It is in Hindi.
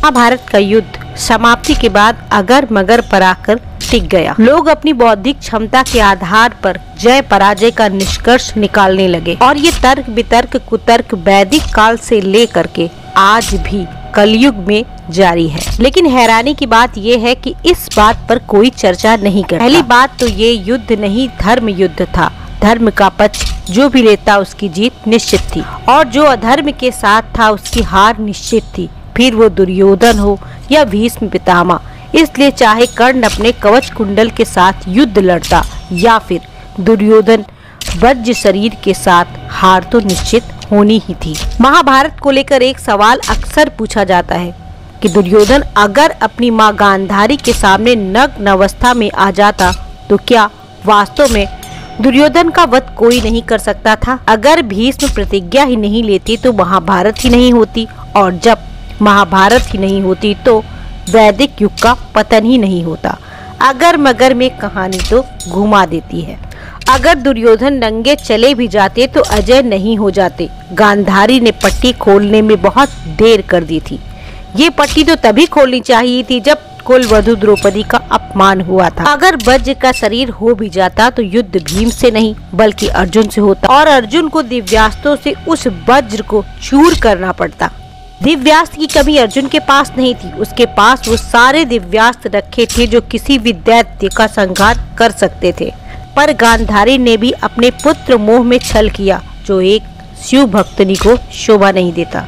महाभारत का युद्ध समाप्ति के बाद अगर मगर पर आकर टिक गया। लोग अपनी बौद्धिक क्षमता के आधार पर जय पराजय का निष्कर्ष निकालने लगे और ये तर्क वितर्क कुतर्क वैदिक काल से लेकर के आज भी कलयुग में जारी है। लेकिन हैरानी की बात यह है कि इस बात पर कोई चर्चा नहीं करता। पहली बात तो ये युद्ध नहीं धर्म युद्ध था। धर्म का पक्ष जो भी लेता उसकी जीत निश्चित थी और जो अधर्म के साथ था उसकी हार निश्चित थी, फिर वो दुर्योधन हो या भीष्म पितामह। इसलिए चाहे कर्ण अपने कवच कुंडल के साथ युद्ध लड़ता या फिर दुर्योधन वज्र शरीर के साथ, हार तो निश्चित होनी ही थी। महाभारत को लेकर एक सवाल अक्सर पूछा जाता है कि दुर्योधन अगर अपनी मां गांधारी के सामने नग्न अवस्था में आ जाता तो क्या वास्तव में दुर्योधन का वध कोई नहीं कर सकता था? अगर भीष्म प्रतिज्ञा ही नहीं लेती तो महाभारत ही नहीं होती, और जब महाभारत ही नहीं होती तो वैदिक युग का पतन ही नहीं होता। अगर मगर में कहानी तो घुमा देती है। अगर दुर्योधन नंगे चले भी जाते तो अजय नहीं हो जाते। गांधारी ने पट्टी खोलने में बहुत देर कर दी थी। ये पट्टी तो तभी खोलनी चाहिए थी जब कुलवधु द्रौपदी का अपमान हुआ था। अगर वज्र का शरीर हो भी जाता तो युद्ध भीम से नहीं बल्कि अर्जुन से होता और अर्जुन को दिव्यास्त्रों से उस वज्र को चूर करना पड़ता। दिव्यास्त्र की कमी अर्जुन के पास नहीं थी। उसके पास वो सारे दिव्यास्त्र रखे थे जो किसी भी दैत्य का संहार कर सकते थे। पर गांधारी ने भी अपने पुत्र मोह में छल किया जो एक शिव भक्तनी को शोभा नहीं देता।